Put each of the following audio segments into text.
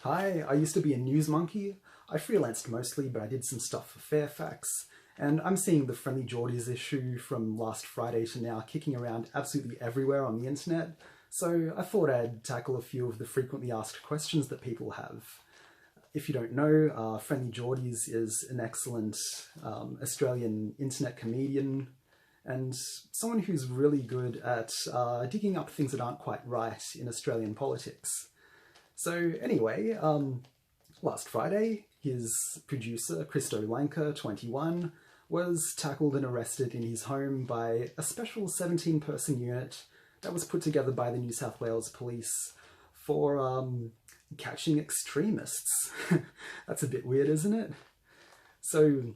Hi, I used to be a news monkey. I freelanced mostly, but I did some stuff for Fairfax. And I'm seeing the Friendlyjordies issue from last Friday to now kicking around absolutely everywhere on the internet. So I thought I'd tackle a few of the frequently asked questions that people have. If you don't know, Friendlyjordies is an excellent Australian internet comedian and someone who's really good at digging up things that aren't quite right in Australian politics. So anyway, last Friday, his producer, Kristo Langker, 21, was tackled and arrested in his home by a special 17-person unit that was put together by the New South Wales Police for catching extremists. That's a bit weird, isn't it? So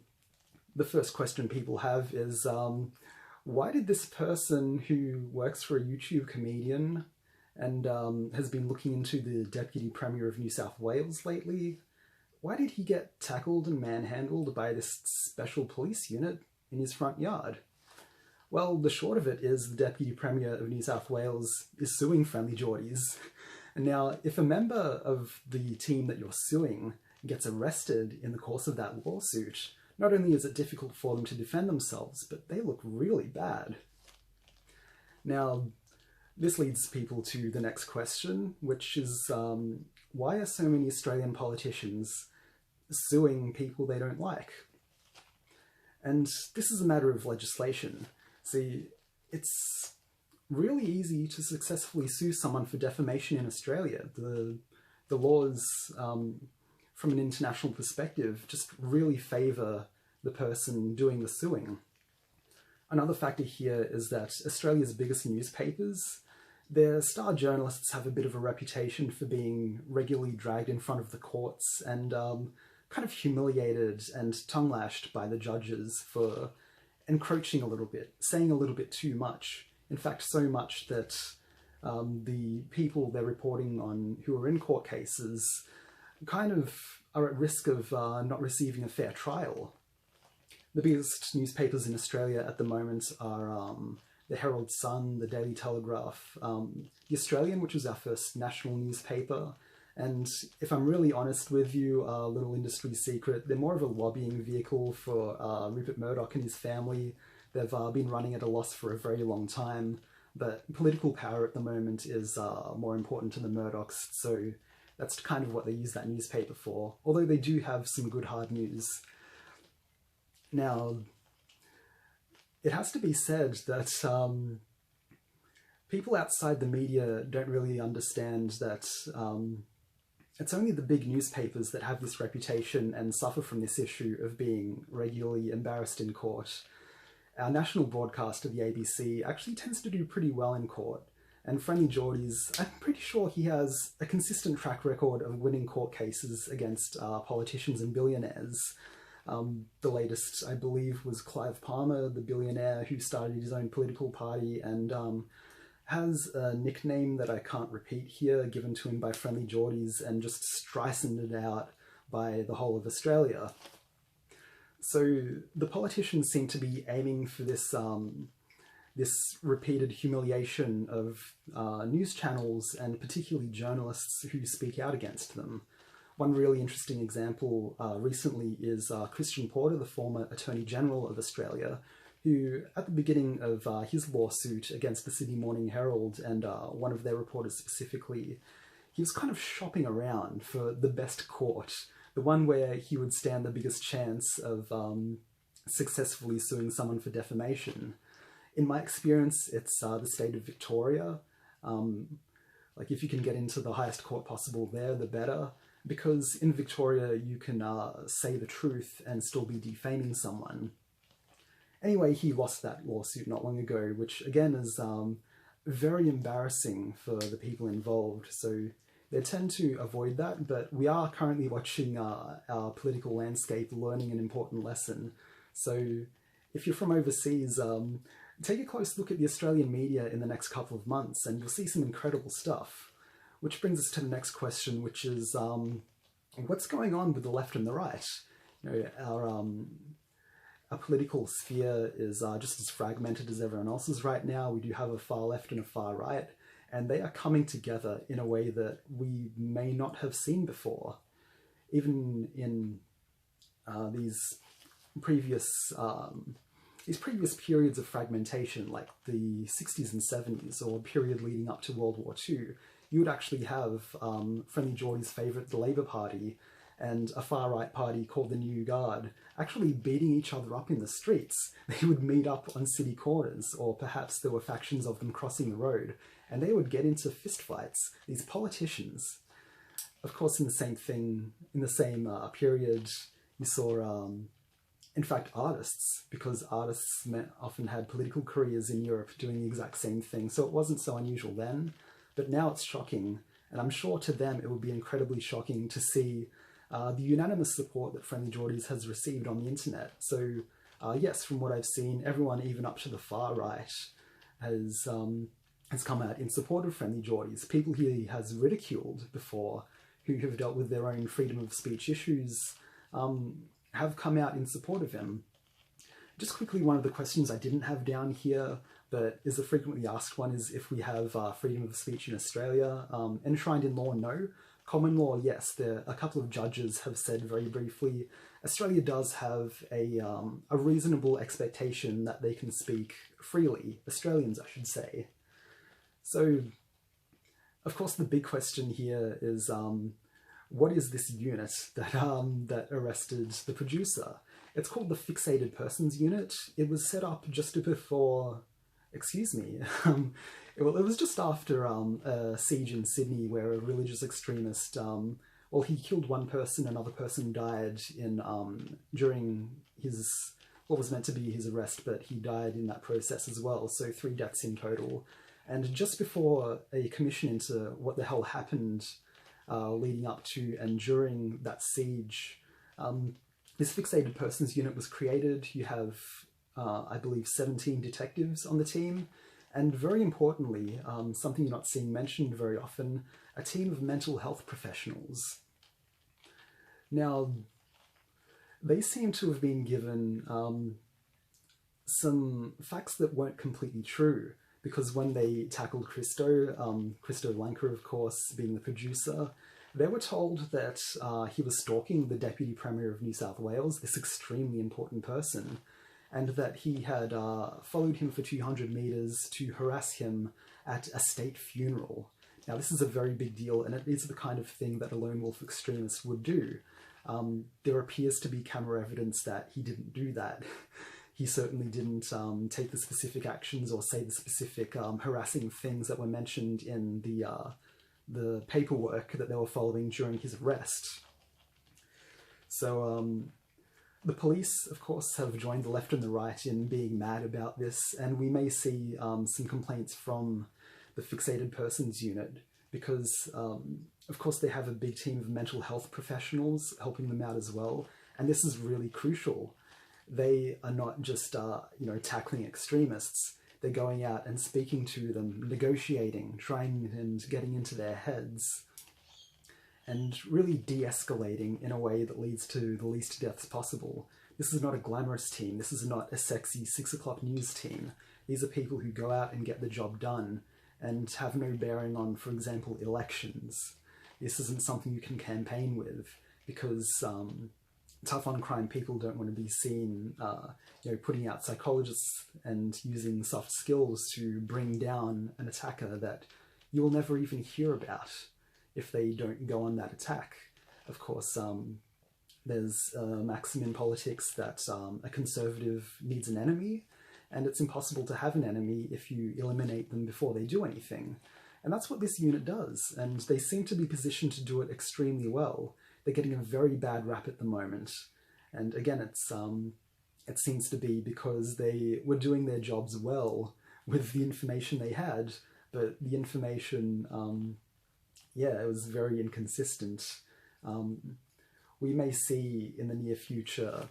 the first question people have is, why did this person who works for a YouTube comedian and has been looking into the Deputy Premier of New South Wales lately, why did he get tackled and manhandled by this special police unit in his front yard? Well, the short of it is the Deputy Premier of New South Wales is suing Friendlyjordies. And now, if a member of the team that you're suing gets arrested in the course of that lawsuit, not only is it difficult for them to defend themselves, but they look really bad. Now, this leads people to the next question, which is why are so many Australian politicians suing people they don't like? And this is a matter of legislation. See, it's really easy to successfully sue someone for defamation in Australia. The laws, from an international perspective, just really favour the person doing the suing. Another factor here is that Australia's biggest newspapers, their star journalists have a bit of a reputation for being regularly dragged in front of the courts and kind of humiliated and tongue-lashed by the judges for encroaching a little bit, saying a little bit too much. In fact, so much that the people they're reporting on who are in court cases kind of are at risk of not receiving a fair trial. The biggest newspapers in Australia at the moment are the Herald Sun, the Daily Telegraph, the Australian, which was our first national newspaper. And if I'm really honest with you, a little industry secret, they're more of a lobbying vehicle for Rupert Murdoch and his family. They've been running at a loss for a very long time, but political power at the moment is more important to the Murdochs, so that's kind of what they use that newspaper for, although they do have some good hard news. Now, it has to be said that people outside the media don't really understand that it's only the big newspapers that have this reputation and suffer from this issue of being regularly embarrassed in court. Our national broadcaster, the ABC, actually tends to do pretty well in court, and Friendlyjordies, I'm pretty sure he has a consistent track record of winning court cases against politicians and billionaires. The latest, I believe, was Clive Palmer, the billionaire who started his own political party and has a nickname that I can't repeat here, given to him by Friendlyjordies and just Streisanded out by the whole of Australia. So the politicians seem to be aiming for this this repeated humiliation of news channels and particularly journalists who speak out against them. One really interesting example recently is Christian Porter, the former Attorney General of Australia, who at the beginning of his lawsuit against the Sydney Morning Herald and one of their reporters specifically, he was kind of shopping around for the best court, the one where he would stand the biggest chance of successfully suing someone for defamation. In my experience, it's the state of Victoria. Like, if you can get into the highest court possible there, the better, because in Victoria you can say the truth and still be defaming someone. Anyway, he lost that lawsuit not long ago, which again is very embarrassing for the people involved. So they tend to avoid that, but we are currently watching our political landscape learning an important lesson. So if you're from overseas, take a close look at the Australian media in the next couple of months and you'll see some incredible stuff. Which brings us to the next question, which is what's going on with the left and the right? You know, our political sphere is just as fragmented as everyone else's right now. We do have a far left and a far right, and they are coming together in a way that we may not have seen before. Even in these previous periods of fragmentation, like the 60s and 70s, or a period leading up to World War II, you would actually have Friendlyjordies' favourite, the Labour Party, and a far-right party called the New Guard, actually beating each other up in the streets. They would meet up on city corners, or perhaps there were factions of them crossing the road, and they would get into fistfights, these politicians. Of course, in the same period, you saw, in fact, artists, because artists often had political careers in Europe doing the exact same thing, so it wasn't so unusual then. But now it's shocking, and I'm sure to them it would be incredibly shocking to see the unanimous support that Friendlyjordies has received on the internet. So yes, from what I've seen, everyone, even up to the far right, has come out in support of Friendlyjordies. People he has ridiculed before, who have dealt with their own freedom of speech issues, have come out in support of him. Just quickly, one of the questions I didn't have down here, but is a frequently asked one, is if we have freedom of speech in Australia. Enshrined in law, no. Common law, yes. A couple of judges have said very briefly, Australia does have a reasonable expectation that they can speak freely. Australians, I should say. So, of course, the big question here is, what is this unit that arrested the producer? It's called the Fixated Persons Unit. It was set up just before, excuse me, well, it was just after a siege in Sydney where a religious extremist, well, he killed one person, another person died during his, what was meant to be his arrest, but he died in that process as well, so 3 deaths in total. And just before a commission into what the hell happened leading up to and during that siege, this Fixated Persons Unit was created. You have, I believe, 17 detectives on the team, and very importantly, something you're not seeing mentioned very often, a team of mental health professionals. Now, they seem to have been given some facts that weren't completely true, because when they tackled Kristo Langker, of course, being the producer, they were told that he was stalking the Deputy Premier of New South Wales, this extremely important person, and that he had followed him for 200 metres to harass him at a state funeral. Now, this is a very big deal, and it is the kind of thing that a lone wolf extremist would do. There appears to be camera evidence that he didn't do that. He certainly didn't take the specific actions or say the specific harassing things that were mentioned in the paperwork that they were following during his arrest. So the police, of course, have joined the left and the right in being mad about this, and we may see some complaints from the Fixated Persons Unit because, of course, they have a big team of mental health professionals helping them out as well, and this is really crucial. They are not just, tackling extremists. They're going out and speaking to them, negotiating, trying and getting into their heads, and really de-escalating in a way that leads to the least deaths possible. This is not a glamorous team. This is not a sexy 6 o'clock news team. These are people who go out and get the job done and have no bearing on, for example, elections. This isn't something you can campaign with because tough on crime people don't want to be seen, putting out psychologists and using soft skills to bring down an attacker that you will never even hear about if they don't go on that attack. Of course, there's a maxim in politics that a conservative needs an enemy, and it's impossible to have an enemy if you eliminate them before they do anything. And that's what this unit does, and they seem to be positioned to do it extremely well. They're getting a very bad rap at the moment, and again, it seems to be because they were doing their jobs well with the information they had, but the information, it was very inconsistent. We may see in the near future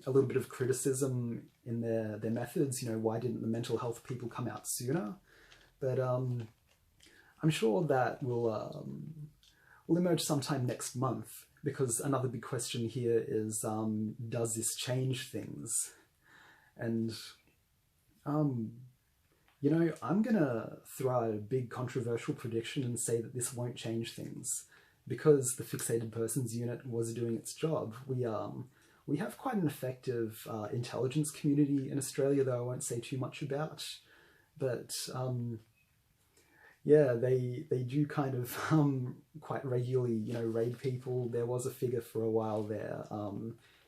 a little bit of criticism in their methods. Why didn't the mental health people come out sooner? But I'm sure that will emerge sometime next month, because another big question here is, does this change things? And You know, I'm gonna throw out a big controversial prediction and say that this won't change things. Because the Fixated Persons Unit was doing its job, we have quite an effective intelligence community in Australia, though I won't say too much about. But yeah, they do kind of quite regularly, you know, raid people. There was a figure for a while there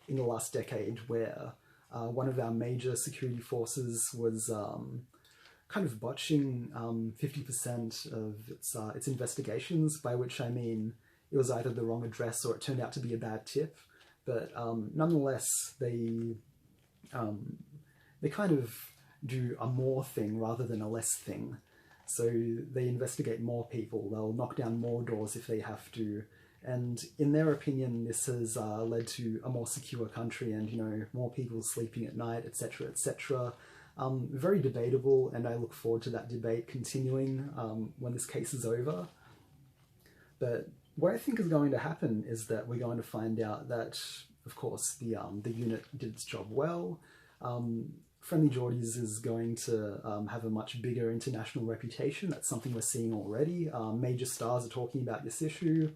in the last decade where one of our major security forces was kind of botching 50% of its investigations, by which I mean it was either the wrong address or it turned out to be a bad tip. But nonetheless, they kind of do a more thing rather than a less thing. So they investigate more people, they'll knock down more doors if they have to. And in their opinion, this has led to a more secure country and, you know, more people sleeping at night, etc., etc. Very debatable, and I look forward to that debate continuing when this case is over. But what I think is going to happen is that we're going to find out that, of course, the unit did its job well. Friendlyjordies is going to have a much bigger international reputation. That's something we're seeing already. Major stars are talking about this issue.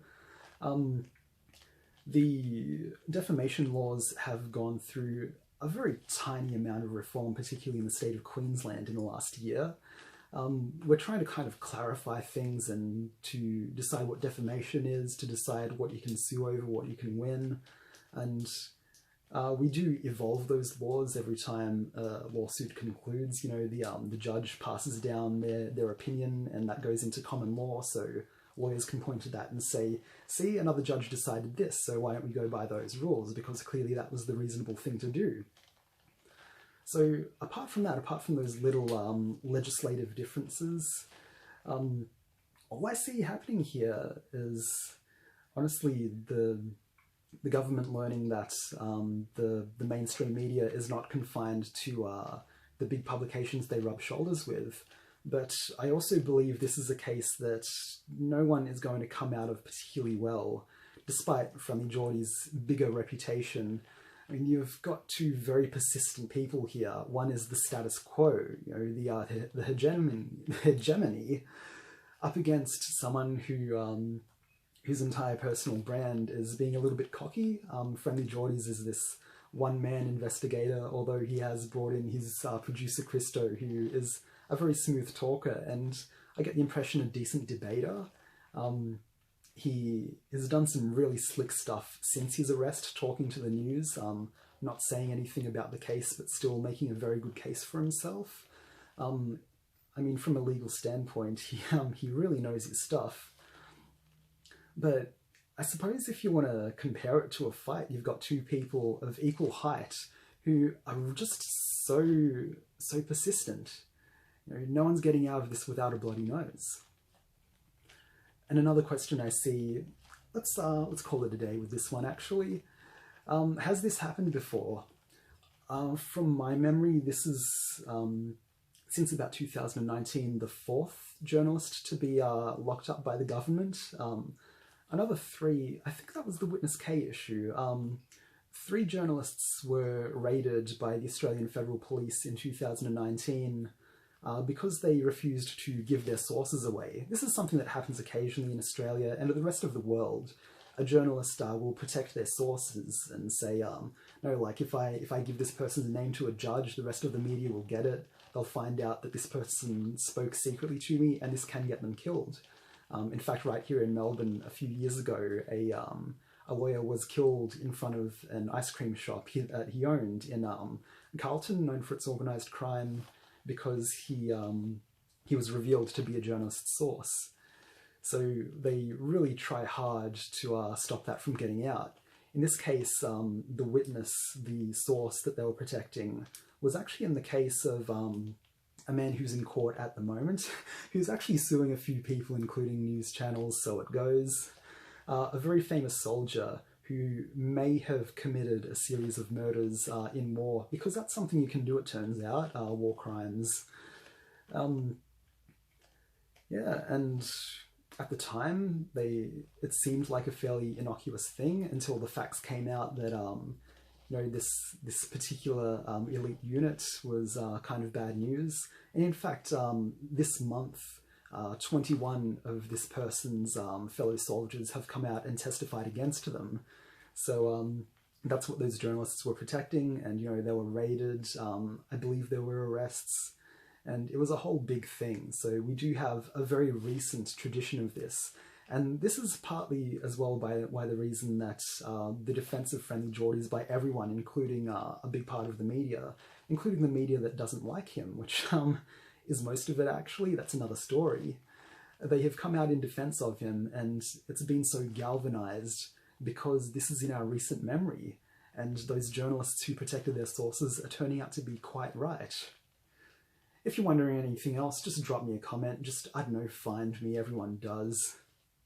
The defamation laws have gone through a very tiny amount of reform, particularly in the state of Queensland in the last year. We're trying to kind of clarify things and to decide what defamation is, to decide what you can sue over, what you can win. And we do evolve those laws every time a lawsuit concludes. You know, the judge passes down their opinion and that goes into common law, so lawyers can point to that and say, see, another judge decided this, so why don't we go by those rules? Because clearly that was the reasonable thing to do. So apart from that, apart from those little legislative differences, all I see happening here is honestly the government learning that the mainstream media is not confined to the big publications they rub shoulders with. But I also believe this is a case that no one is going to come out of particularly well, despite Friendlyjordies' bigger reputation. I mean, you've got two very persistent people here. One is the status quo, you know, the hegemony, up against someone who whose entire personal brand is being a little bit cocky. Friendlyjordies is this one-man investigator, although he has brought in his producer Kristo, who is a very smooth talker, and I get the impression a decent debater. He has done some really slick stuff since his arrest, talking to the news, not saying anything about the case, but still making a very good case for himself. I mean, from a legal standpoint, he really knows his stuff. But I suppose if you want to compare it to a fight, you've got two people of equal height who are just so persistent. You know, no one's getting out of this without a bloody nose. And another question I see, let's call it a day with this one actually. Has this happened before? From my memory, this is, since about 2019, the fourth journalist to be locked up by the government. Another three, I think that was the Witness K issue. 3 journalists were raided by the Australian Federal Police in 2019 because they refused to give their sources away. This is something that happens occasionally in Australia and in the rest of the world. A journalist will protect their sources and say, no, like if I give this person's name to a judge, the rest of the media will get it. They'll find out that this person spoke secretly to me, and this can get them killed. In fact, right here in Melbourne, a few years ago, a lawyer was killed in front of an ice cream shop he owned in Carlton, known for its organised crime, because he was revealed to be a journalist's source. So they really try hard to stop that from getting out. In this case, the witness, the source that they were protecting, was actually in the case of a man who's in court at the moment, who's actually suing a few people, including news channels, so it goes. A very famous soldier who may have committed a series of murders in war, because that's something you can do, it turns out, war crimes. Yeah, and at the time, it seemed like a fairly innocuous thing until the facts came out that this particular elite unit was kind of bad news. And in fact, this month, 21 of this person's fellow soldiers have come out and testified against them. So that's what those journalists were protecting, and they were raided. I believe there were arrests, and it was a whole big thing. So we do have a very recent tradition of this. And this is partly as well by the reason that the defense of Friendlyjordies by everyone, including a big part of the media, including the media that doesn't like him, which is most of it actually. That's another story. They have come out in defense of him, and it's been so galvanized because this is in our recent memory, and those journalists who protected their sources are turning out to be quite right. If you're wondering anything else, just drop me a comment. Just, I don't know, find me. Everyone does.